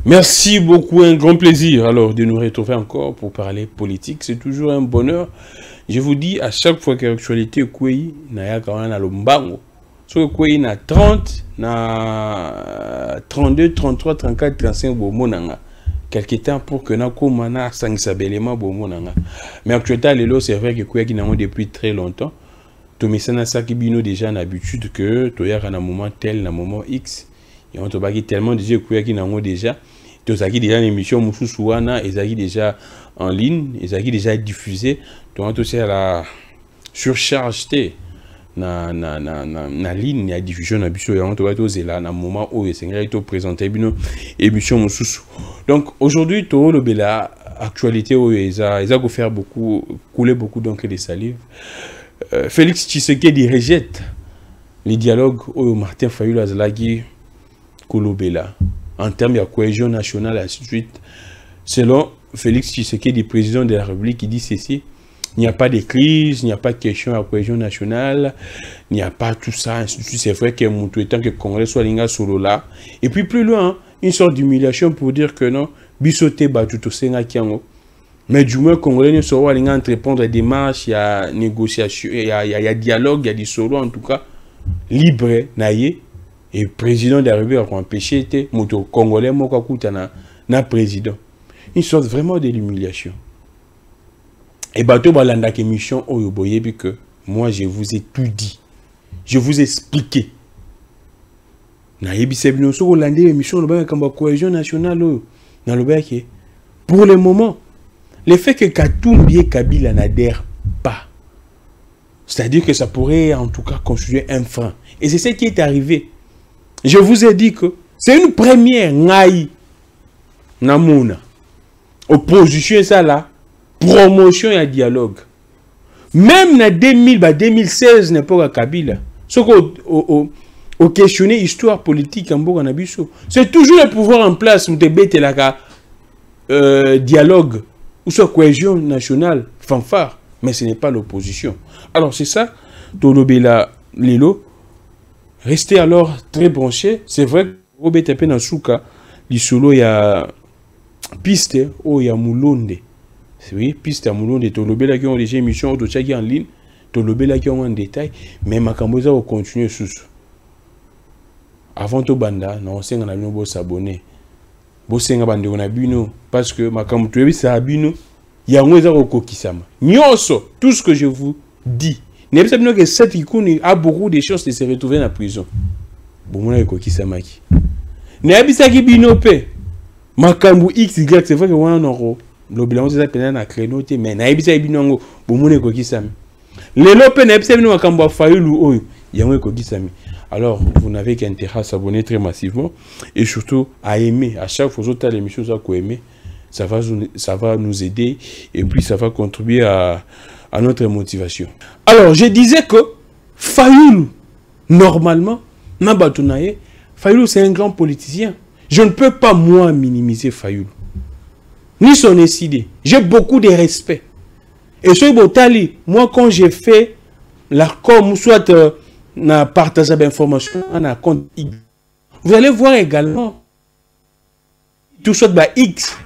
Merci beaucoup, un grand plaisir alors de nous retrouver encore pour parler politique. C'est toujours un bonheur. Je vous dis à chaque fois que l'actualité est kouei, na quand même lombango. Sur kouei na 30, na 32, 33, 34, 35 bomonanga. Quelque temps pour que na komana sangisabelema bomonanga. Mais actuellement c'est vrai que kouei qui n'a depuis très longtemps. Tomisana sakibino déjà l'habitude que toya na moment tel, na moment X. Et on te bagi tellement déjà kouei qui n'a déjà. Tous qui déjà l'émission Moussouana, ils ont déjà en ligne, ils ont déjà diffusé. Donc tout ça la surcharge na ligne, la diffusion na biso et on te va tous là na moment où ils sont présentés bino émission Moussou. Donc aujourd'hui tout le bela actualité où ils ont faire beaucoup couler beaucoup donc de salive. Félix Tshisekedi rejette les dialogues où Martin Fayulu Azlagi Kolobela. En termes de cohésion nationale, ainsi de suite. Selon Félix Tshisekedi, président de la République, il dit ceci, il n'y a pas de crise, il n'y a pas de question à cohésion nationale, il n'y a pas tout ça, ainsi de suite. C'est vrai que mon temps que le Congrès soit linga solo là. Et puis plus loin, une sorte d'humiliation pour dire que non, bisoté batuto senga kiango. Mais du moins, le Congolais ne saura linga entreprendre des démarches, il y a négociation, il y a dialogue, il y a des solos en tout cas, libre, naïe. Et le président de la République a empêché le moto congolais na président. Une sorte vraiment de l'humiliation. Et bateau balanda ke mission oyoboye que moi je vous ai tout dit. Je vous ai expliqué. Na yebise bino so hollandais émission le kamba cohésion nationale dans le bec. Pour le moment, le fait que Katumbi et Kabila n'adhèrent pas, c'est-à-dire que ça pourrait en tout cas constituer un frein. Et c'est ce qui est arrivé. Je vous ai dit que c'est une première ngaï namuna. Opposition ça là, promotion et dialogue. Même en 2016 n'est pas Kabila. Ce qu'on questionné histoire politique en Boganabiso, c'est toujours le pouvoir en place où débête la dialogue ou soit cohésion nationale fanfare, mais ce n'est pas l'opposition. Alors c'est ça, Tolobela Lelo. Restez alors très branchés. C'est vrai que Robert Tapé dans Souka, l'isolo, il y a piste où il y a Moulonde. Oui, piste à Moulonde. Tolobela qui ont déjà émission, qui en ligne. Tolobela qui ont en détail. Mais Makamboza va continuer sous. Avant tout banda, non, c'est qu'on a besoin de s'abonner. Bosenga bande on a bino parce que Makamboza ça bino. Il y a un au kokisama. Nyoso, tout ce que je vous dis. N'est pas que cette icône a beaucoup de chances de se retrouver dans la prison. Bon, on a quoi qui s'amaki. N'est pas que binope. Makambu X, Y, c'est vrai que on a un euro. Le bilan de ça peine à créneau, mais n'est pas que binongo. Bon, on a quoi qui s'ami. Les lopes n'est pas que Makambu a failli ou il y a un quoi qui s'ami. Alors, vous n'avez qu'à intérêt à s'abonner très massivement et surtout à aimer. À chaque fois que vous l'émission, ça qu'on aimer, ça va nous aider et puis ça va contribuer à notre motivation. Alors, je disais que Fayulu, normalement, Nabatunaye, Fayulu c'est un grand politicien. Je ne peux pas, moi, minimiser Fayulu. Ni son idée. J'ai beaucoup de respect. Et sur Botali, moi, quand j'ai fait l'accord, ou soit na partage d'informations, on a compte X. Vous allez voir également tout ça de X.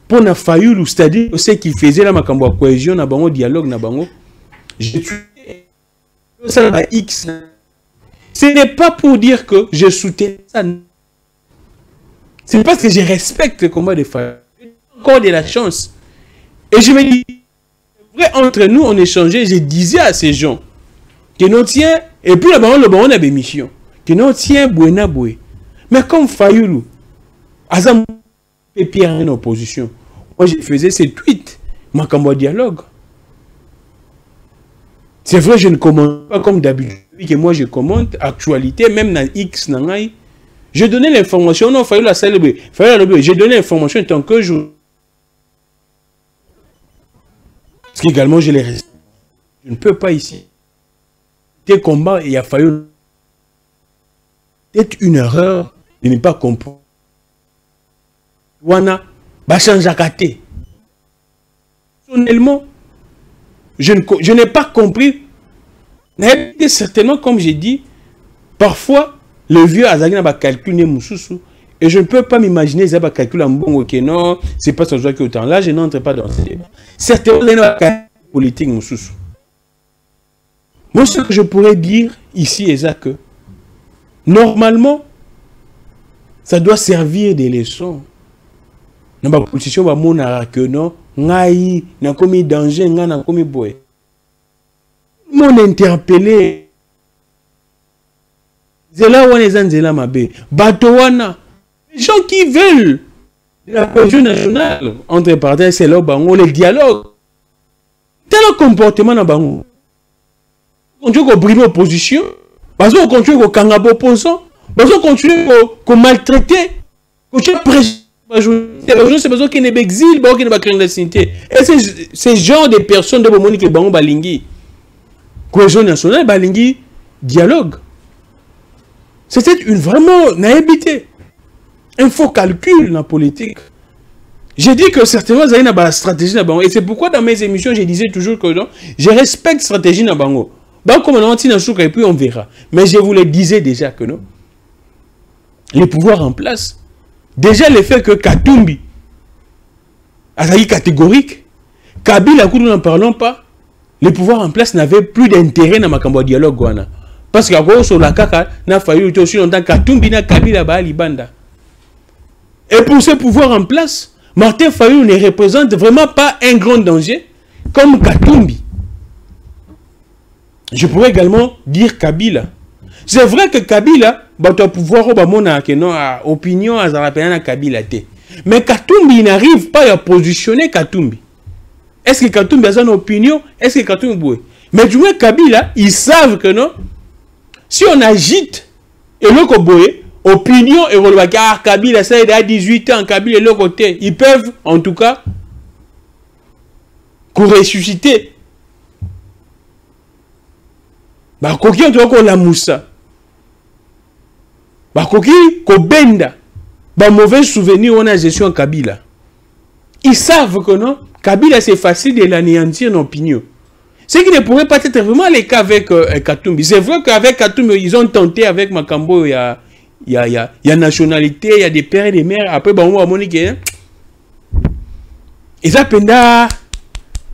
Pour na Fayulu, c'est-à-dire ce qu'il faisait là, ma cohésion, na bango dialogue, na bango. Je tué ça à X. Ce n'est pas pour dire que je soutiens ça. C'est parce que je respecte le combat des Fayulu. Encore de la chance. Et je me dis, vrai, entre nous, on échangeait, je disais à ces gens que nous tient, et puis le baron a des missions, que nous tient Bouena Boué. Mais comme Fayulu, Azam et Pierre en opposition. Moi, je faisais ces tweets, ma dialogue. C'est vrai, je ne commente pas comme d'habitude, que moi je commente actualité, même dans X, je donnais l'information, non, il fallait la célébrer. J'ai donné l'information tant que je. Parce qu'également, je les respecte. Je ne peux pas ici. Tes combats, il a fallu. Peut-être une erreur de ne pas comprendre. Wana. Bachanjakate. Personnellement, je n'ai pas compris. Certainement, comme j'ai dit, parfois, le vieux Azagina va calculer Moussoussou Et je ne peux pas m'imaginer, ça va calculer un bon ok, non, c'est pas ça qui est autant. Là, je n'entre pas dans ce débat. Certainement, il y a une politique, mon sous. Moi, ce que je pourrais dire ici, c'est que, normalement, ça doit servir des leçons. Dans ma position, je vais dire que non, ngai, n'a commis danger, n'a commis boy. Mon interpellé. C'est là où on est en zéla mabé. Batowana. Les gens qui veulent la cohésion nationale, entre parenthèses, c'est là où on le dialogue. Tel comportement dans Bango. On continue à brimer l'opposition. Parce qu'on continue à kangabo opposant. Parce qu'on continue à maltraiter. On continue à presser. C'est besoin qu'il y ait exil, qu'il y ait clandestinité. Et c'est genre de personnes de Monique Bango Balingi. Cohésion nationale, Balingi, dialogue. C'était une vraiment naïveté. Un faux calcul dans la politique. J'ai dit que certainement, il y a une stratégie dans Bango. Et c'est pourquoi dans mes émissions, je disais toujours que non, je respecte la stratégie dans Bango. Bango, comme on a dit dans Souka, et puis on verra. Mais je vous le disais déjà que non. Les pouvoirs en place. Déjà, le fait que Katumbi a été catégorique. Kabila, nous n'en parlons pas. Les pouvoirs en place n'avaient plus d'intérêt dans ma dialogue. Parce qu'à cause de la caca, n'a fallu aussi longtemps Katumbi n'a Kabila Bali Banda. Et pour ce pouvoir en place, Martin Fayulu ne représente vraiment pas un grand danger comme Katumbi. Je pourrais également dire Kabila. C'est vrai que Kabila, tu pouvoir opinion à Kabila. Mais Katumbi n'arrive pas à positionner Katumbi. Est-ce que Katumbi a une opinion? Est-ce que Katumbi boué? Mais du moins Kabila, ils savent que non. Si on agite et le Koboé, opinion et le bagage, Kabila, ça a 18 ans, Kabila est le côté. Ils peuvent, en tout cas, ressusciter. Bah, Koki, on doit la moussa. Bah, Koki, Kobenda. Bah, mauvais souvenir, on a gestion en Kabila. Ils savent que non, Kabila, c'est facile de l'anéantir en opinion. Ce qui ne pourrait pas être vraiment le cas avec Katumbi. C'est vrai qu'avec Katumbi, ils ont tenté avec Makambo, il y a nationalité, il y a des pères et des mères. Après, on va Monique. Et ça, penda,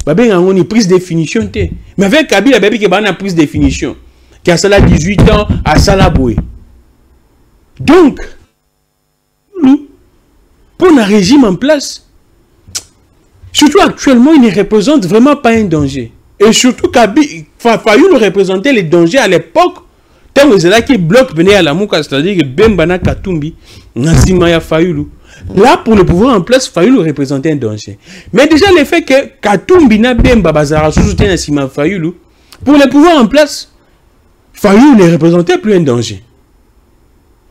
on a prise de définition. Mais avec Kabila, on a prise de définition. Qui a ça 18 ans, à Salaboué. Donc, pour un régime en place, surtout actuellement, il ne représente vraiment pas un danger. Et surtout, Fayulu représentait les dangers à l'époque. Tant que c'est là qui bloque venir à la mouka, c'est-à-dire que Bembana Katumbi, Nassimaya Fayulu. Là, pour le pouvoir en place, Fayulu représentait un danger. Mais déjà, le fait que Katumbi n'a Bemba Bazara soutient Nassima Fayulu, pour le pouvoir en place, Fayulu ne représentait plus un danger.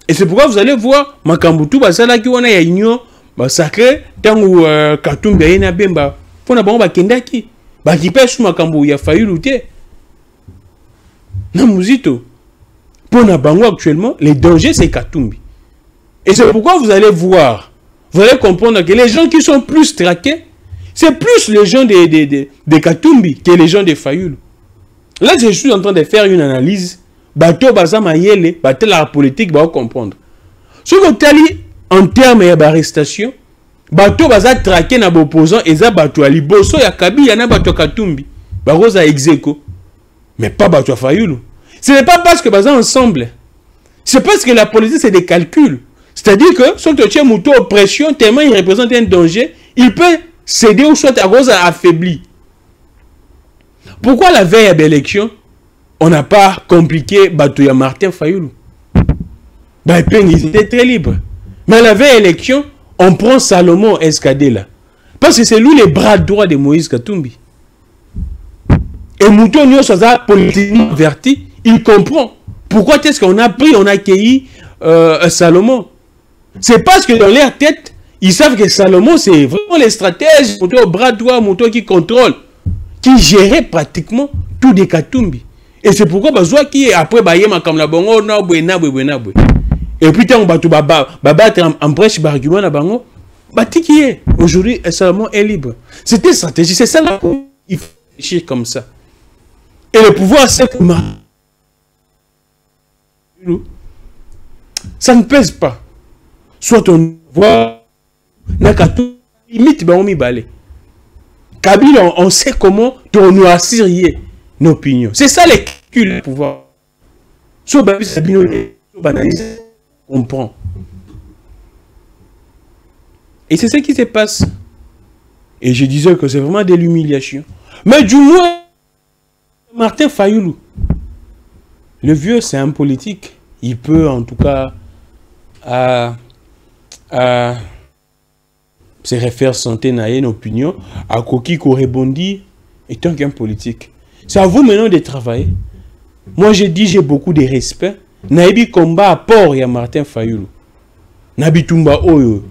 Et c'est pourquoi vous allez voir, Makambutu, Basala qui a union, sacré, tant que Katumbi n'a Bemba, pour n'a pas Kendaki. Qui pêche sous Makambu, il a fallu lutter. Non, Mouzito. Pour Nabango actuellement, les dangers, c'est Katumbi. Et c'est pourquoi vous allez voir, vous allez comprendre que les gens qui sont plus traqués, c'est plus les gens de Katumbi que les gens de Fayulu. Là, je suis en train de faire une analyse. Bateau, Bazama, Yele, bateau, la politique, va comprendre. Ce que tu as dit en termes d'arrestation, bateau baza traqué na opposant et ça bateau ali bosso ya Kabila na bateau Katumbi ba rosa execo mais pas bateau Fayulu. Ce n'est pas parce que baza ensemble, c'est parce que la politique c'est des calculs. C'est-à-dire que si tu tiens mouton oppression tellement il représente un danger, il peut céder ou soit à rosa affaibli. Pourquoi la veille de l'élection on n'a pas compliqué bateau ya Martin Fayulu? Bah ils étaient très libres. Mais la veille élection on prend Salomon Escadé là. Parce que c'est lui le bras droit de Moïse Katumbi. Et Mouton Nyo Sosa politiquement averti, il comprend. Pourquoi est-ce qu'on a pris, on a accueilli Salomon? C'est parce que dans leur tête, ils savent que Salomon, c'est vraiment les stratèges, Mouton bras droit, Mouton qui contrôle, qui gérait pratiquement tout des Katumbi. Et c'est pourquoi, qui après, comme la bongo, et puis, on va battre en brèche d'argument à Bango. Qui est aujourd'hui, Salomon est libre. C'était stratégie. C'est ça là. Il faut réfléchir comme ça. Et le pouvoir, c'est que ça ne pèse pas. soit on voit, limite, ben on m'y balait. Kabila, on sait comment on nous assirier nos opinions. C'est ça les calculs du pouvoir. Soit Sabino, on comprend. Et c'est ce qui se passe. Et je disais que c'est vraiment de l'humiliation. Mais du moins, Martin Fayoulou, le vieux, c'est un politique. Il peut en tout cas se référer santé à une opinion, à Koki qui répondit étant qu'un politique. C'est à vous maintenant de travailler. Moi, j'ai dit, j'ai beaucoup de respect. Naïbi combat à port, il y a Martin Fayoulou. Nabi Tumba Oyo.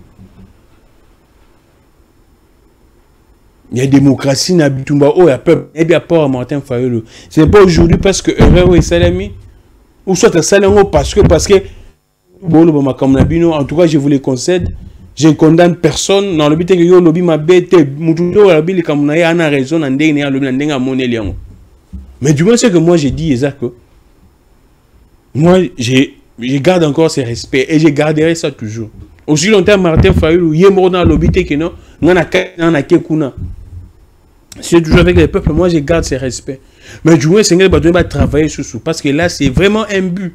Il y a démocratie, Nabi Tumba Oyo, il y a peuple. Nabi à port à Martin Fayoulou. C'est pas aujourd'hui parce que Herrero est salami. Ou soit à Salango parce que en tout cas, je vous les concède. Je ne condamne personne. Dans le but que yo lobby ma bête, mututo lobby les kamunaye ana raison en déni en lobby n'endenga monnaie liango. Mais du moins, c'est que moi j'ai dit, Isaac, moi je garde encore ce respect et je garderai ça toujours. Aussi longtemps, Martin Fayoulou, il est mort dans le lobby que non, c'est toujours avec les peuples, moi je garde ce respect. Mais du moins, c'est que va travailler sur parce que là, c'est vraiment un but.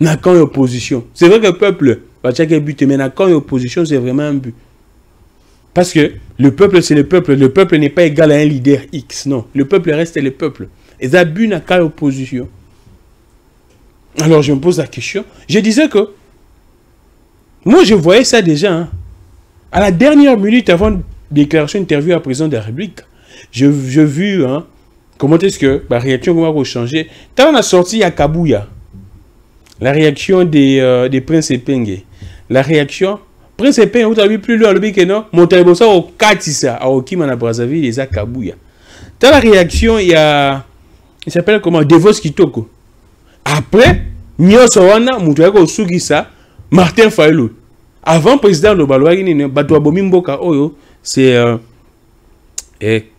N'a qu'en opposition. C'est vrai que le peuple, mais n'a qu'en opposition, c'est vraiment un but. Parce que le peuple, c'est le peuple. Le peuple n'est pas égal à un leader X. Non. Le peuple reste le peuple. Et ça, but n'a qu'en opposition. Alors, je me pose la question. Je disais que, moi, je voyais ça déjà. Hein. À la dernière minute, avant de déclaration interview à la président de la République, j'ai vu, hein, comment est-ce que la réaction va changer. Quand on a sorti à Kabouya, la réaction des Prince Epenge, la réaction, Prince Epenge, vous avez vu plus loin, le non, Montalebosa au Katissa, à Okimana Brazzaville, et à Kabouya. Dans la réaction, il y a, il s'appelle comment, Devos Kitoko. Après, Nyosawana, Moutouako Sugisa, Martin Fayoulou. Avant, président de Balouagini, Batoua Bomimboka Oyo, c'est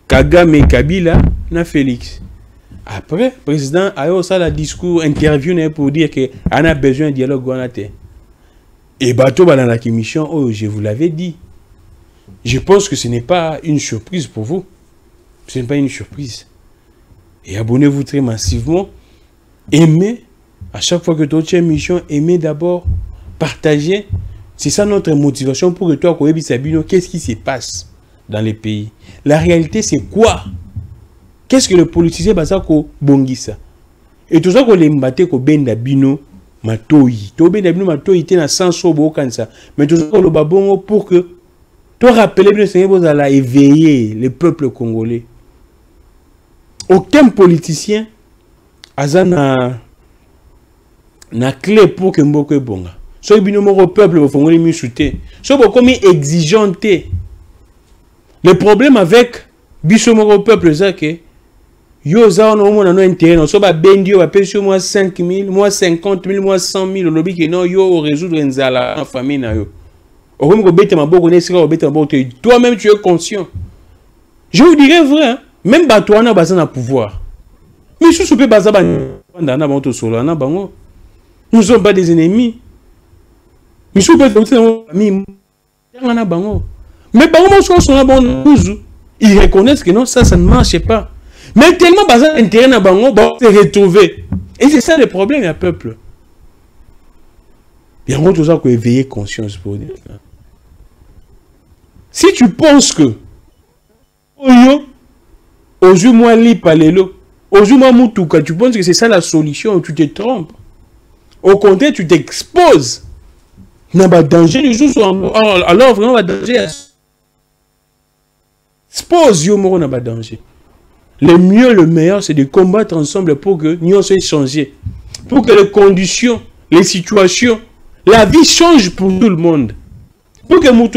Kagame Kabila, na Félix. Après, le président a eu ça le discours, interview pour dire qu'on a besoin de dialogue. Et bateau dans la commission, oh, je vous l'avais dit. Je pense que ce n'est pas une surprise pour vous. Ce n'est pas une surprise. Et abonnez-vous très massivement. Aimez, à chaque fois que tu as une émission, aimez d'abord, partagez. C'est ça notre motivation pour que toi, qu'est-ce qui se passe dans les pays. La réalité, c'est quoi? Qu'est-ce que le politicien basa ko bongisa? Et tout ça qu'on les mbatte ko benda bino matoi. To benda bino matoi te na sens obo kansa. Mais tout ça qu'on le babongo pour que toi rappeler bien Seigneur vous allez éveiller le peuple congolais. Aucun politicien azana na clé pour que mboko bonga. So bino mo peuple fongoli mi chuter. So boko mi exigeante. Le problème avec biso mo peuple ça que yo za on a no intérêt non so ba bendio ba pension moi 5 000 moi 50 000 moi 100 000 lobby que non yo résoudre nzala en famille na yo o comme ko bete maboko ne sika o bete maboko toi même tu es conscient. Je vous dirais vrai hein? Même ba toi na baza na pouvoir mais sous pe baza ba na banto solo na bango nous sommes pas des ennemis mais sous pe famille na bango mais bango mo sont na bon ils reconnaissent que non ça ne marche pas. Mais tellement bazar intérêt na bango va se retrouver. Et c'est ça le problème, le peuple. Il y a tout ça qu'on éveiller conscience pour dire ça. Si tu penses que aujourd'hui moi li palelo, aujourd'hui moi mutuka, tu penses que c'est ça la solution, tu te trompes. Au contraire, tu t'exposes. Il y a pas danger les jours alors vraiment pas danger. Expose yo moro na pas danger. Le mieux, le meilleur, c'est de combattre ensemble pour que nous soyons changés. Pour que les conditions, les situations, la vie change pour tout le monde. Pour que nous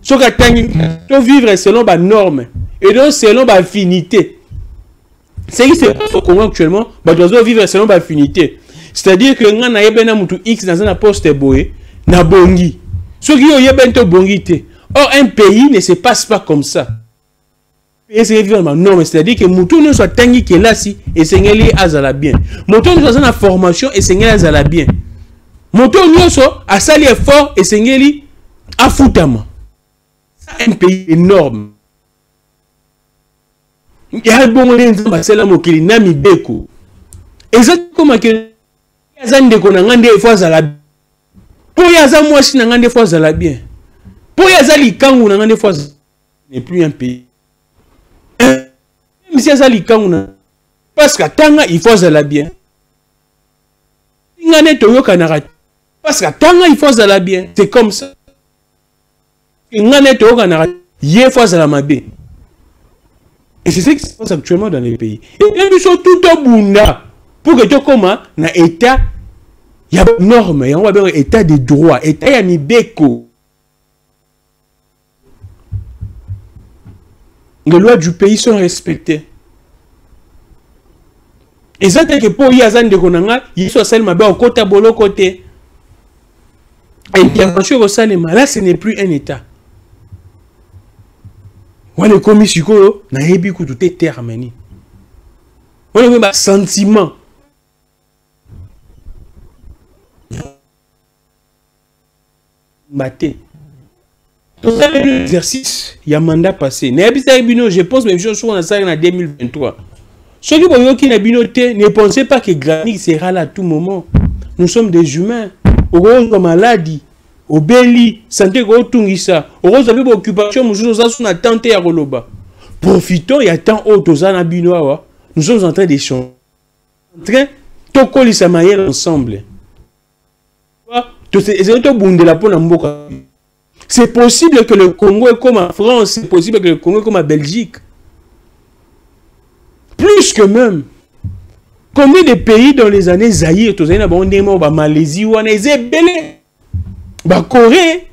soyons vivre selon les normes et donc selon les affinités. C'est ce qui se passe au Congo actuellement, nous devons vivre selon les affinités. C'est-à-dire que nous avons un X dans un poste boé, na bongi. Ceux qui ont bongi. Or, un pays ne se passe pas comme ça. Non, c'est-à-dire que Moutou ne soit tangi que là si et Seigneur azala bien. Moutou ne soit en formation et Seigneur azala bien. Moto nyonso asali effort et sengeli afutama. C'est un pays énorme. Il y a bon gens basela mokili na mibeko. Exactement que azande ko ngande fois à la pour yaza mwasi na ngande fois à la bien. Pour yaza likangu na ngande fois n'est plus un pays. Même si yaza likangu na parce que tanga il faut à la bien. Ngane toyoka na parce que tanga il faut à la bien. C'est comme ça. Ngane toyoka na yé fois à la mabe. Et c'est ce qui se passe actuellement dans les pays. Et même surtout tout au bunda pour que tu commences na état il y a des normes, il y a un état de droit, état ya mibeko. Les lois du pays sont respectées. Et ça c'est que pour y azan de konanga, il soit seulement au côté bolo côté. Intervention au salema, là ce n'est plus un état. On est commis sur quoi na yebi ku tout est terminé. On a même sentiment. Maté. Tout ça l'exercice, il y a mandat passé. Je pense même chose sur ça en 2023. Ceux qui ont binoté, ne pensez pas que Granit sera là à tout moment. Nous sommes des humains. Au rose de maladie, au belli, santé au tungisa, au rose de occupation, nous sommes en train de roloba. Profitons, il y a tant d'autres à binoa. Nous sommes en train d'échanger. En train de coller sa manière ensemble. C'est possible que le Congo est comme en France, c'est possible que le Congo est comme en Belgique. Plus que même. Combien de pays dans les années Zaïre, Malaisie, Corée,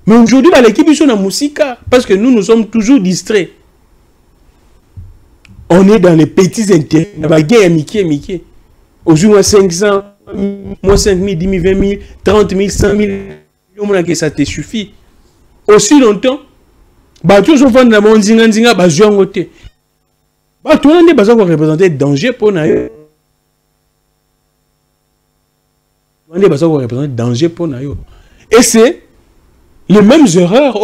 mais aujourd'hui, l'équipe est en musique parce que nous sommes toujours distraits. On est dans les petits intérêts. Mickey. Aujourd'hui, 500, moi 5 000, 10 000, 20 000, 30 000, 100 000, que ça te suffit. Aussi longtemps, tout le monde a dit que tu as besoin de représenter danger pour nous. On a besoin de représenter danger pour nous. Et c'est les mêmes erreurs.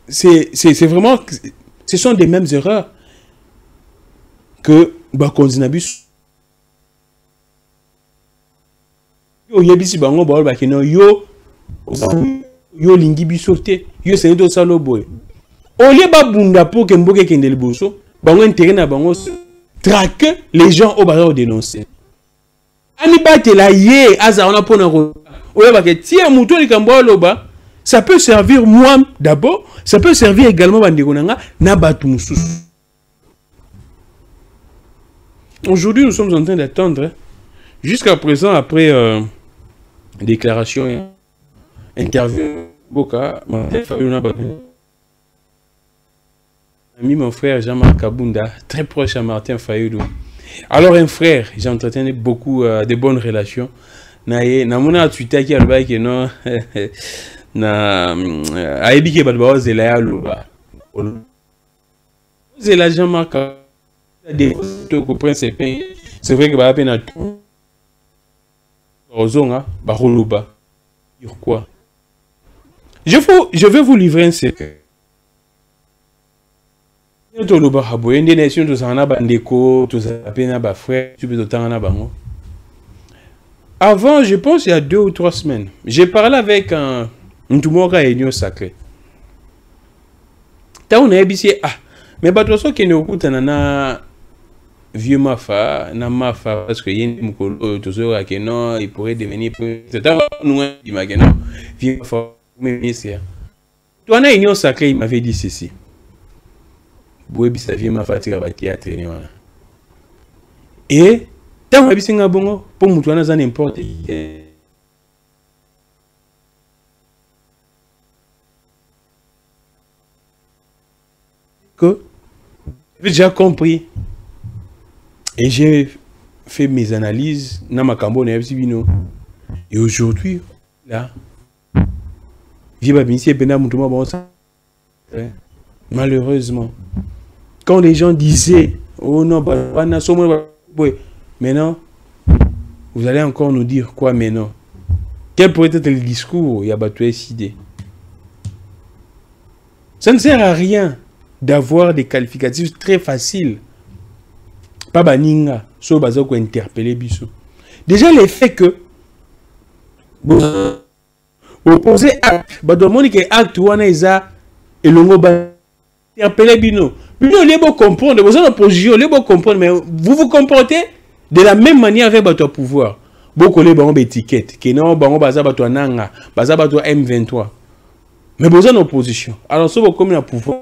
C'est vraiment, ce sont des mêmes erreurs que Konzinabus. Yo lingi bisote yo seneto salo boy olie ba bunda pour que mboke kende liboso bango intérêt na bango traque les gens au barreau dénoncer ani bate la ye aza on a pona ro oye ba ke tia muto likambo loba ça peut servir moi d'abord ça peut servir également bandeko nanga na batu mususu. Aujourd'hui nous sommes en train d'attendre jusqu'à présent après déclaration interview Boka, mon frère Jean-Marc Kabunda, très proche à Martin Fayulu. Alors un frère, j'entretiens beaucoup de bonnes relations. Na mona Twitter qui a le que non na aibi ke badba zela luba. Zela Jean-Marc des photos que prend ses pains. C'est vrai que ba peine à tout. Ozonga ba roluba. Pourquoi? Je vais vous livrer un secret. Avant, je pense il y a 2 ou 3 semaines, j'ai parlé avec un Ntumora Union Sacré. On a dit, mais bah, toi, qui est na vieux mafa, na mafa, parce que il pourrait devenir. C'est un vieux mafa. Toi, na Union Sacrée, il m'avait dit ceci. Bouébi sa vie m'a fatigué à théâtre. Et, tant que je suis bon, pour moi, tu as n'importe que j'ai déjà compris. Et j'ai fait mes analyses dans ma cambone et aujourd'hui, là, malheureusement, quand les gens disaient oh non, maintenant vous allez encore nous dire quoi maintenant? Quel pourrait être le discours? Il y a battu SID. Ça ne sert à rien d'avoir des qualificatifs très faciles. Pas baninga, so bazoko interpeller biso. Déjà les faits que vous posez acte, badomoni que acte wana eza elongo ba interpeller bino. Bino les beaux comprendre, vous avez opposition, les beaux comprendre, mais vous vous comportez de la même manière avec votre pouvoir. Beaucoup les bango étiquette, que non bango baza bato nanga, baza bato M23. Mais vous avez opposition. Alors si vous comme un pouvoir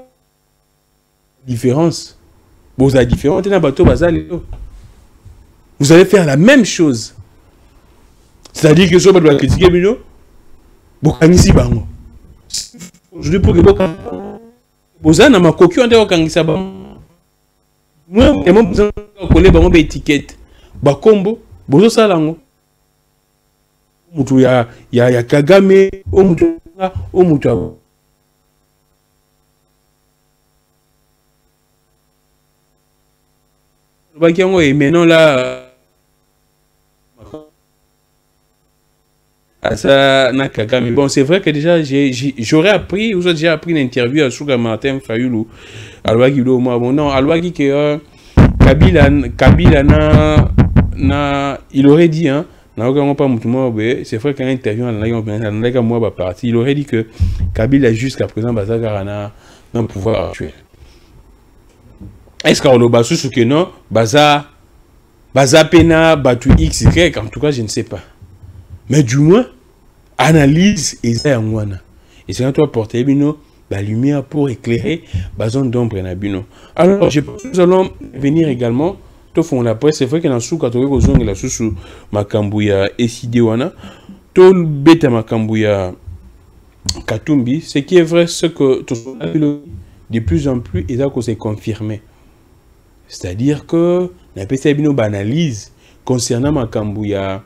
différence. Vous avez différent, vous allez faire la même chose. C'est-à-dire que si vous doit critiquer Bino, vous avez bango. Aujourd'hui pour que vous avez ma coquille en dehors kangisa bango. Moi, et moi besoin de coller bango étiquette. Ba combo, bozo salango. Mutu ya Kagame, o mutu et maintenant là ça n'a qu'à mais bon c'est vrai que déjà j'aurais appris ou j'ai appris une interview à Souga Martin Fayoulou alors qu'il au moins bon non alors que Kabila na il aurait dit hein c'est vrai qu'un interview il aurait dit que Kabila jusqu'à présent bazaka dans le pouvoir actuel. Est-ce qu'on a sous que non, baza pena, batu X, Y, en tout cas, je ne sais pas. Mais du moins, analyse et ça et c'est quand toi porter bino, la lumière pour éclairer, bazon d'ombre na bino. Alors, je pense que nous allons venir également, tout fond la presse, c'est vrai que dans sous catégorie aux ongles la sous Makambouya et Sidewana, tout bêta Makambouya Katumbi, ce qui est vrai, c'est que de plus en plus, et ça que c'est confirmé. C'est-à-dire que la PCBino banalise concernant Makambouya.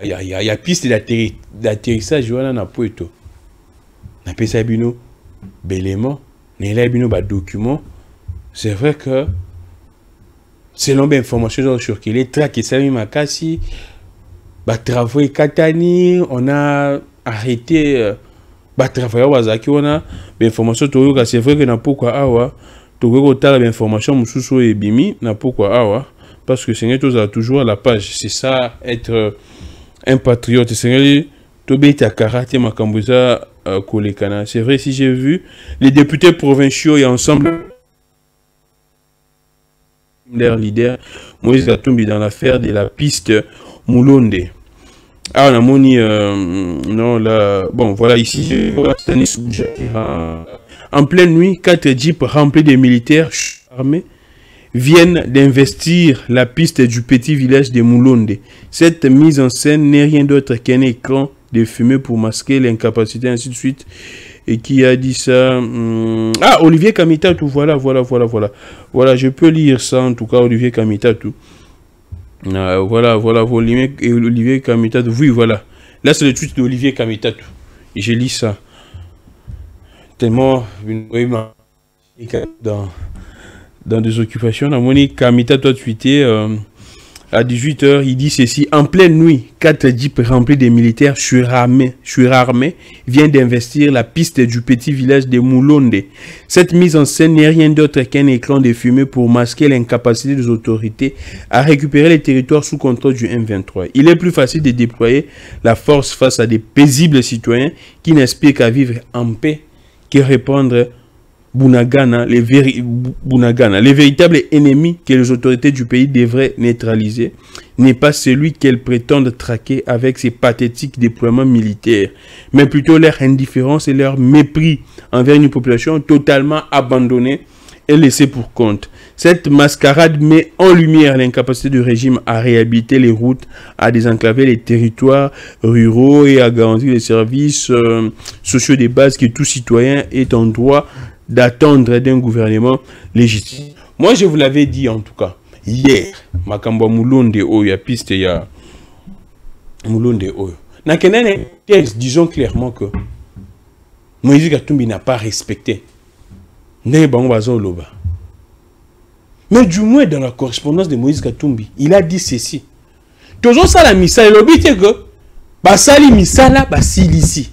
Il y a piste d'atterrissage dans Poeto. La PCBino bélément, il y document. C'est vrai que selon l'information sur qu'il est traqué Sami Makassi, travaux Katani, on a arrêté. Travailleurs wazaki wana information toyoka c'est vrai que na pourquoi awa toko tala information mususu et bimi na pourquoi awa parce que c'est toujours à la page c'est ça être un patriote c'est to beta karaté makambuza kolekana c'est vrai si j'ai vu les députés provinciaux et ensemble leur leader Moïse Katumbi dans l'affaire de la piste Mulonde. Ah, on a moni, non, là, bon, voilà, ici, en pleine nuit, 4 jeeps remplis de militaires armés viennent d'investir la piste du petit village de Mulonde. Cette mise en scène n'est rien d'autre qu'un écran de fumée pour masquer l'incapacité, ainsi de suite. Et qui a dit ça? Ah, Olivier Kamitatou, voilà. Voilà, je peux lire ça, en tout cas, Olivier Kamitatou. Voilà, Olivier Kamitatou. Oui, voilà. Là, c'est le tweet d'Olivier Kamitatou. Je lis ça. Tellement, dans des occupations, Monique Kamitatou a tweeté à 18 h, il dit ceci: en pleine nuit, 4 jeeps remplis de militaires surarmés viennent d'investir la piste du petit village de Mulonde. Cette mise en scène n'est rien d'autre qu'un écran de fumée pour masquer l'incapacité des autorités à récupérer les territoires sous contrôle du M23. Il est plus facile de déployer la force face à des paisibles citoyens qui n'aspirent qu'à vivre en paix que répondre Bunagana, les véritables ennemis que les autorités du pays devraient neutraliser n'est pas celui qu'elles prétendent traquer avec ces pathétiques déploiements militaires, mais plutôt leur indifférence et leur mépris envers une population totalement abandonnée et laissée pour compte. Cette mascarade met en lumière l'incapacité du régime à réhabiliter les routes, à désenclaver les territoires ruraux et à garantir les services sociaux de base que tout citoyen est en droit d'attendre d'un gouvernement légitime. Moi, je vous l'avais dit en tout cas, hier, Makamba Mulonde Oyo, piste ya Mulonde Oyo. Disons clairement que Moïse Katumbi n'a pas respecté. Mais du moins, dans la correspondance de Moïse Katumbi, il a dit ceci. Toujours ça, la misala, le but est que, basali misala, basili ici.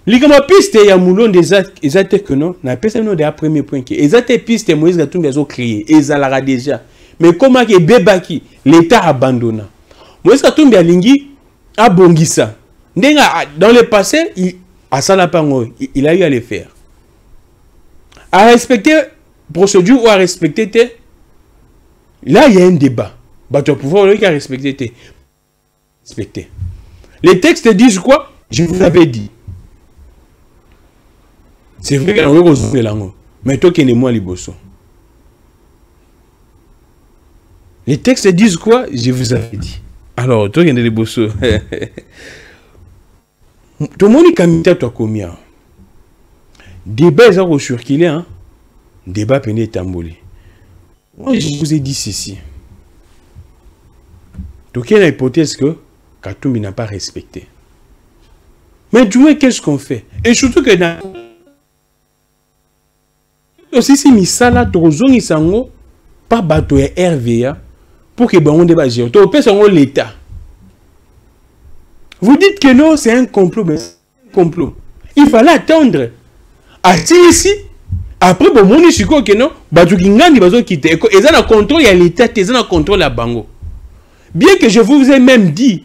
Ligama piste ya moulon des actes que non, na peste non de premier point qui exacte piste Moïse Katumbi a créé, ezalara déjà. Mais comment que bebaki, l'État abandonna. Moïse Katumbi a lingi a bongisa. Dans le passé, il a eu à le faire. À respecter procédure ou à respecter, là il y a un débat. Bah tu vas pouvoir le respecter. Respecter. Les textes disent quoi? Je vous avais dit. C'est vrai qu'il y a un peu mais toi qui es moi liboso. Les textes disent quoi? Je vous avais dit. Alors, toi qui es liboso. Tout le monde est comme toi combien? Débat est recirculé, hein? Débat peine tambolé. Moi, je vous ai dit ceci. Donc, il y a l'hypothèse que Katumbi n'a pas respecté. Mais du moins, qu'est-ce qu'on fait? Et surtout que dans aussi si misala tozong isango pas bateau et RVA pour que bon débat gérer to pèse en l'état. Vous dites que non, c'est un complot, mais c'est un complot. Il fallait attendre. Ici, après bon moni chiko que non, bateau qui ngandi bateau quitter et ça na contrôle il y a l'état, et ça na contrôle la bango. Bien que je vous ai même dit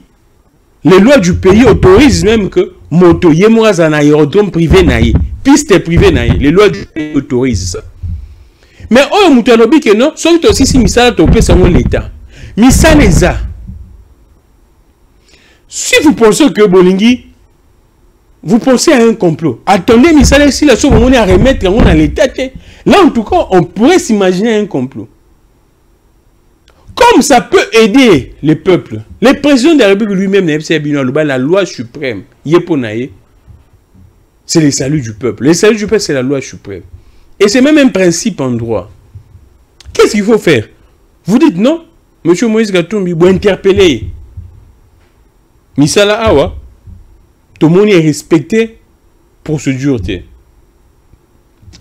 les lois du pays autorisent même que moto yemwa za na aérodrome privé naïe. Piste privée, les lois autorisent ça. Mais oh, moutalobi que non, sont aussi si misala topé sans l'État. Misala ça. Si vous pensez que Bolingi, vous pensez à un complot. Attendez, misala si la chose on est à remettre on a l'État. Là en tout cas, on pourrait s'imaginer un complot. Comme ça peut aider les peuples. Le président de la République lui-même, la loi suprême, Yeponaye. C'est le salut du peuple. Le salut du peuple, c'est la loi suprême. Et c'est même un principe en droit. Qu'est-ce qu'il faut faire? Vous dites non, monsieur Moïse Katumbi, vous interpellez. Misala Awa, tout le monde est respecté pour ce dureté.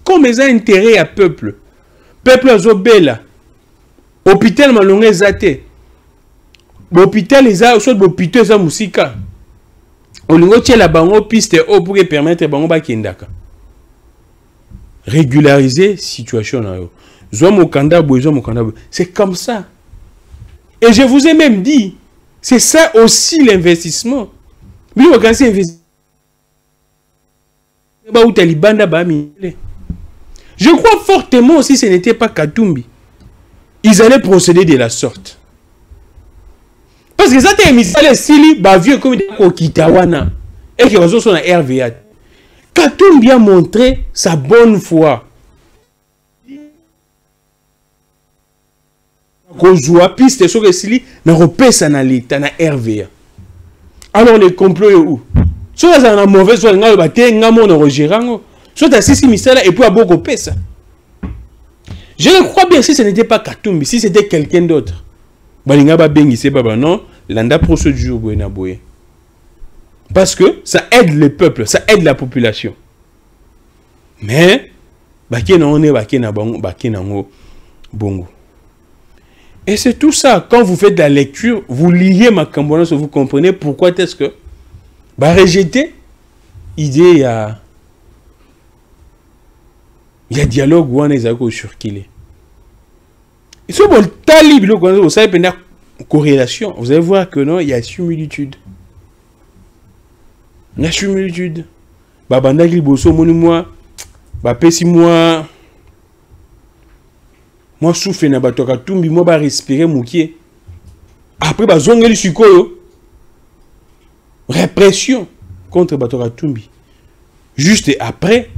Comme ils ont intérêt à peuple, peuple a zobela, hôpital malongé zate, hôpital les a, soit hôpital za musika. On a la bango piste pour permettre bango ba kendaka. Régulariser situation. C'est comme ça. Et je vous ai même dit, c'est ça aussi l'investissement. Je crois fortement aussi ce n'était pas Katumbi. Ils allaient procéder de la sorte. Parce que ça t'a mis ça les sili vieux comme Kitawana et qui sont sur la RVA. Katumbi a montré sa bonne foi. Kozua piste sur les sili na repesa na l'état na RVA. Alors les complots est où? Soit ça na mauvais soit nga ba te nga mo na rogerango. Soit sisi misala et puis à beaucoup pesa. Je ne crois bien si ce n'était pas Katumbi, si c'était quelqu'un d'autre. Balinga ba bengi se baba non. L'anda procédure boye. Parce que ça aide le peuple, ça aide la population. Mais bongo. Et c'est tout ça. Quand vous faites de la lecture, vous liez ma cambonance, vous comprenez pourquoi est-ce que rejeter idée il y a dialogue où on est à sur qui est. Ils sont bon talib vous savez corrélation, vous allez voir que non, il y a similitude. Il y a similitude. Babanda Griboso, moi, pesi moi souffle na batoka tumbi, moi ba respirer moukier. Après ba zongeli sukoyo. Répression contre batoka tumbi. Juste après,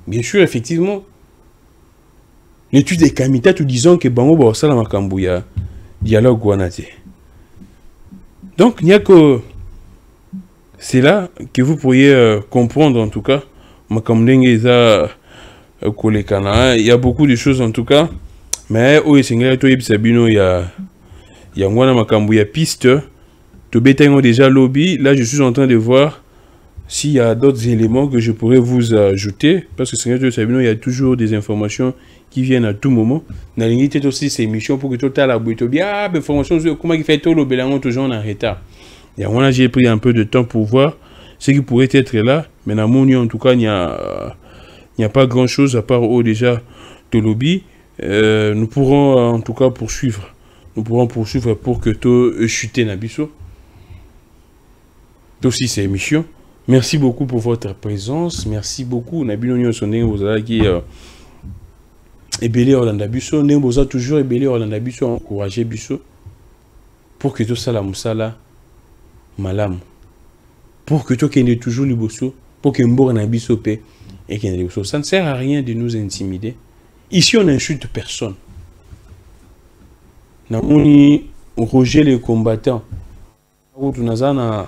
bien sûr, effectivement, l'étude des Kamita, tout disant que bango ba sala makambu ya dialogue guanate. Donc, il n'y a que c'est là que vous pourriez comprendre en tout cas. Il y a beaucoup de choses en tout cas. Mais il y a une piste. Déjà lobby. Là, je suis en train de voir s'il y a d'autres éléments que je pourrais vous ajouter, parce que Seigneur Dieu Sabino, il y a toujours des informations qui viennent à tout moment. Dans l'unité aussi ces émissions pour que tout à la boîte bien, information comment il fait tout le bélangon toujours en retard. Et à moi j'ai pris un peu de temps pour voir ce qui pourrait être là, mais dans mon en tout cas il n'y a pas grand chose à part déjà de lobby. Nous pourrons en tout cas poursuivre. Nous pourrons poursuivre pour que tout chute Nabiso. Aussi ces émissions. Merci beaucoup pour votre présence. Merci beaucoup. Nabino Sonné, vous avez qui ébélé Orlando Busso. Vous avez toujours ébélé Orlando Busso, encouragé Busso. Pour que tout ça, la moussala, malam. Pour que tout ait toujours le bosso. Pour que Mbor Nabisso paie. Et qu'il y ait le bosso. Ça ne sert à rien de nous intimider. Ici, on n'insulte personne. On Roger les combattants. On a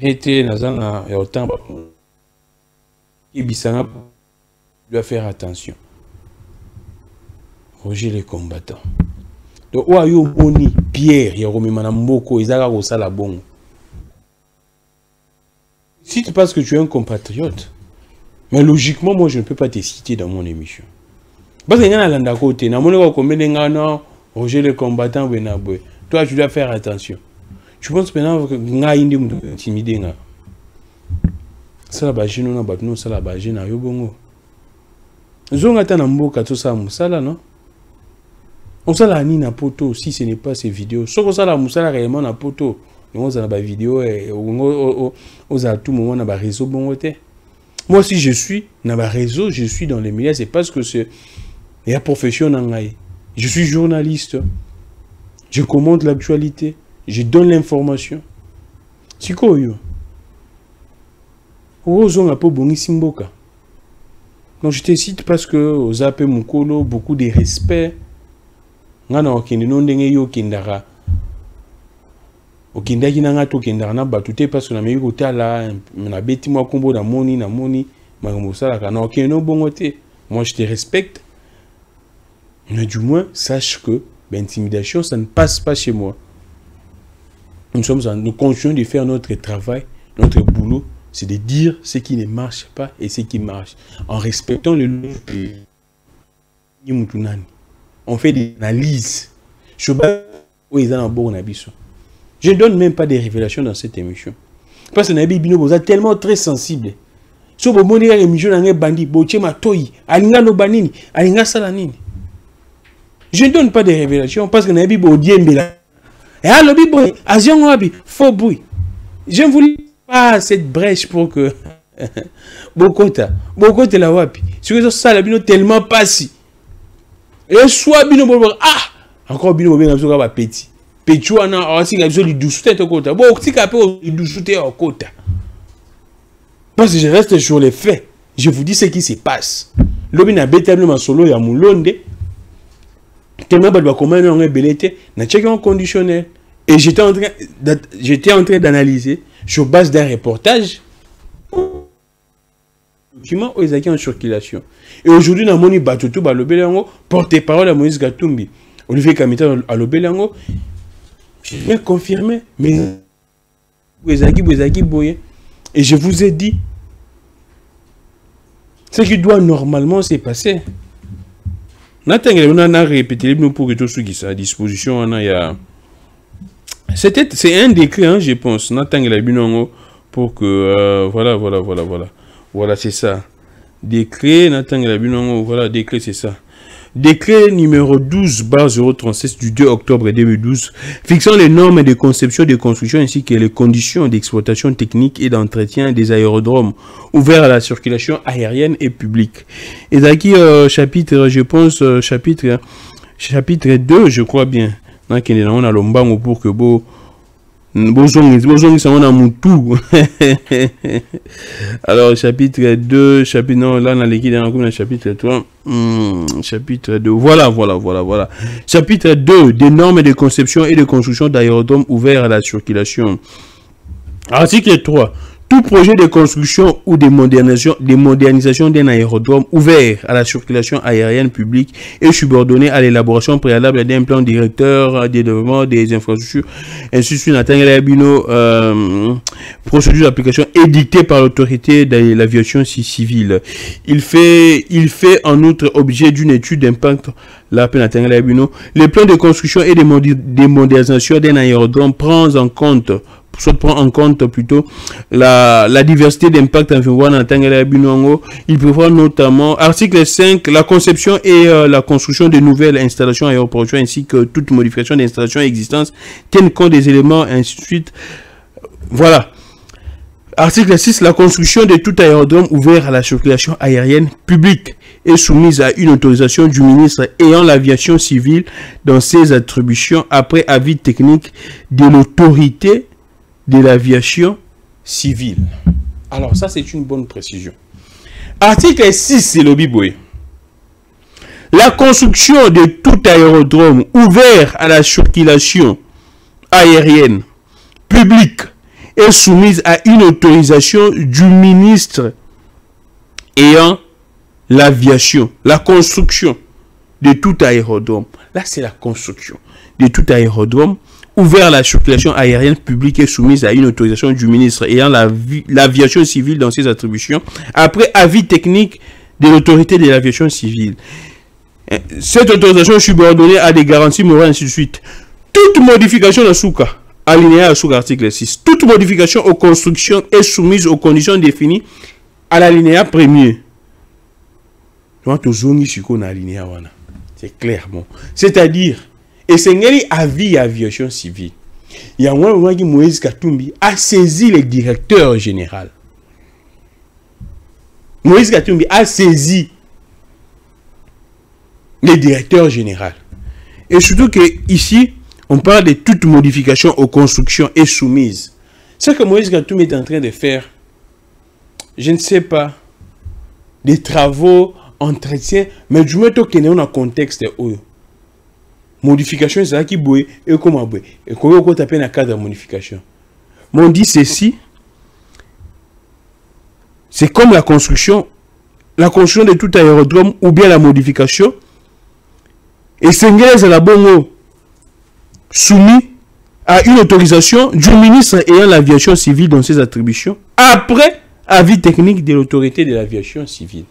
été dans le temps qui doit faire attention. Roger les combattants. Donc, Oyo Boni, Pierre, Yaromi Manamboko, Isaac Rosala Bon. Si tu penses que tu es un compatriote, mais logiquement, moi, je ne peux pas te citer dans mon émission. Parce que y a un côté, Roger les combattants, toi, tu dois faire attention. Je pense maintenant que nga indi mtu intimidé nga. Sala bajino na batno sala bajina yo bongo. Zonga ta na mboka to sa musala non? On sala ni na poto si ce n'est pas ces vidéos. Soko sala musala réellement na poto. On a ba vidéo et on a tout moment na ba réseau bongo te. Moi si je suis na ba réseau, je suis dans les médias, c'est parce que c'est la profession nangai. Je suis journaliste. Je commente l'actualité. Je donne l'information. C'est quoi yo? Ozon a pas bon simboka. Donc je te cite parce que aux appels mukolo beaucoup de respect. Ngana okende non ndenge yo kindara. Okenda kinanga to kindara na batute parce que na meyi kotala na beti moi kombo na moni makambo sala kana okende no bongote. Moi je te respecte. Mais du moins sache que l'intimidation ça ne passe pas chez moi. Nous continuons de faire notre travail, notre boulot, c'est de dire ce qui ne marche pas et ce qui marche. En respectant le nom de on fait des analyses. Je ne donne même pas des révélations dans cette émission. Parce que Nabi Bino vous êtes tellement très sensible. Si vous avez une émission dans bandi, je ne donne pas de révélations parce que Nabi Bino et alors, faux bruit. Je ne voulais pas cette brèche pour que. Bokota la wapi. Si vous avez ça, tellement passé. Et soit bino encore bino bien petit. Petit on a aussi la du douce tête au côté. Bon, si capé du douce tête au côté. Parce que je reste sur les faits. Je vous dis ce qui se passe. L'obina bétablement solo ya moulonde. Tellement de comment on est belleté, n'a checké en conditionnel. Et j'étais en train d'analyser sur base d'un reportage document aux acquis en circulation. Et aujourd'hui, dans mon Batutu, porte-parole à Moïse Gatumbi, Olivier Kamita à l'Obelango, j'ai bien confirmé, mais et je vous ai dit ce qui doit normalement se passer. On a répété pour que tout ce qui est à disposition, c'est un décret, hein, je pense. Pour que voilà, c'est ça. Décret, voilà, décret, c'est ça. Décret numéro 12/036 du 2 octobre 2012, fixant les normes de conception, de construction ainsi que les conditions d'exploitation technique et d'entretien des aérodromes ouverts à la circulation aérienne et publique. Et d'acquis chapitre, je pense, chapitre 2, je crois bien. On a l'ombango pour que beau. Alors, chapitre 2, chapitre, non, là, on a l'équipe dans le chapitre 3, chapitre 2, voilà. Chapitre 2, des normes de conception et de construction d'aérodromes ouverts à la circulation. Article 3. Tout projet de construction ou de modernisation d'un aérodrome ouvert à la circulation aérienne publique est subordonné à l'élaboration préalable d'un plan directeur de développement des infrastructures, ainsi de suite, procédure d'application édictée par l'autorité de l'aviation civile. Il fait en outre objet d'une étude d'impact. Les plans de construction et de modernisation d'un aérodrome prend en compte plutôt la diversité d'impact environnemental. Il prévoit notamment, article 5, la conception et la construction de nouvelles installations aéroportuaires ainsi que toute modification d'installations existantes tiennent compte des éléments, ainsi de suite. Voilà. Article 6, la construction de tout aérodrome ouvert à la circulation aérienne publique est soumise à une autorisation du ministre ayant l'aviation civile dans ses attributions après avis technique de l'autorité de l'aviation civile. Alors ça, c'est une bonne précision. Article 6, c'est le Biboué. La construction de tout aérodrome ouvert à la circulation aérienne publique est soumise à une autorisation du ministre ayant l'aviation, la construction de tout aérodrome. Là, c'est la construction de tout aérodrome ouvert à la circulation aérienne publique est soumise à une autorisation du ministre ayant l'aviation civile dans ses attributions, après avis technique de l'autorité de l'aviation civile. Cette autorisation est subordonnée à des garanties morales, ainsi de suite. Toute modification de Souka, alinéa sous l'article 6, toute modification aux constructions est soumise aux conditions définies à l'alinéa premier. C'est clairement. C'est-à-dire, et c'est un avis aviation civile. Il y a un moment où Moïse Katumbi a saisi le directeur général. Moïse Katumbi a saisi le directeur général. Et surtout que ici, on parle de toute modification aux constructions est soumise. Ce que Moïse Katumbi est en train de faire, je ne sais pas, des travaux, entretiens, mais du moment que nous avons un contexte où modification, c'est ça qui bouille, et comment bouille. Et comment on tape un cadre de modification. Mais on dit ceci, c'est comme la construction de tout aérodrome ou bien la modification, et c'est la bonne soumis à une autorisation du ministre ayant l'aviation civile dans ses attributions, après avis technique de l'autorité de l'aviation civile.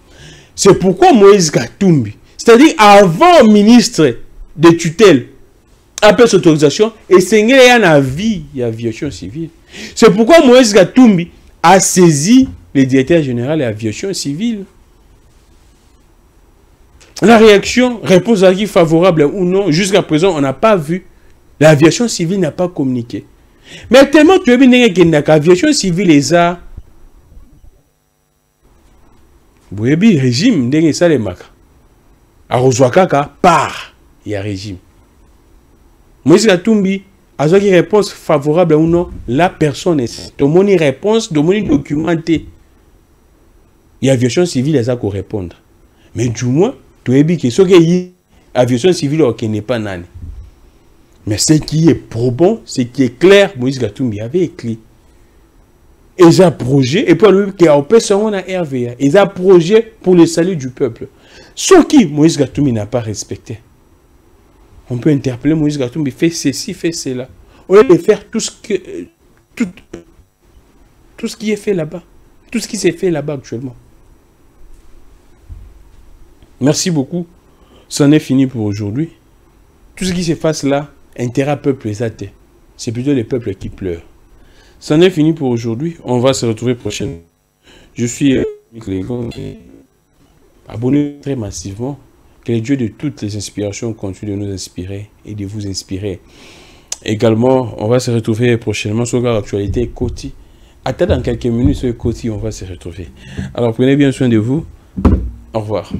C'est pourquoi Moïse Katumbi, c'est-à-dire avant ministre de tutelle, après cette autorisation, et c'est un avis de l'aviation civile. C'est pourquoi Moïse Katumbi a saisi le directeur général de l'aviation civile. La réaction, réponse à qui favorable ou non, jusqu'à présent, on n'a pas vu. L'aviation civile n'a pas communiqué. Mais tellement tu as vu que l'aviation civile est ça. Vous avez vu, le régime, n'est ça les marques. À Rozouakaka, part, il y a régime. Moïse Katumbi, à ce qui réponse favorable ou non, la personne est. Tout le monde réponse, tout le monde documenté. L'aviation civile, elle a qu'à répondre. Mais du moins, tu as vu que ce qui est l'aviation civile, qui n'est pas nani. Mais ce qui est probant, ce qui est clair, Moïse Katumbi avait écrit. Ils ont projet, et puis lui qui a opéré son RVA, ils ont projet pour le salut du peuple. Ce qui Moïse Katumbi n'a pas respecté. On peut interpeller Moïse Katumbi, fait ceci, fait cela. Au lieu de faire tout ce qui est fait là-bas. Tout ce qui s'est fait là-bas actuellement. Merci beaucoup. C'en est fini pour aujourd'hui. Tout ce qui se passe là, intérêt peuple exalté. C'est plutôt les peuples qui pleurent. C'en est fini pour aujourd'hui. On va se retrouver prochainement. Je suis abonné très massivement. Que le Dieu de toutes les inspirations continue de nous inspirer et de vous inspirer. Également, on va se retrouver prochainement sur l'actualité Koti. Attends dans quelques minutes sur Koti, on va se retrouver. Alors prenez bien soin de vous. Au revoir.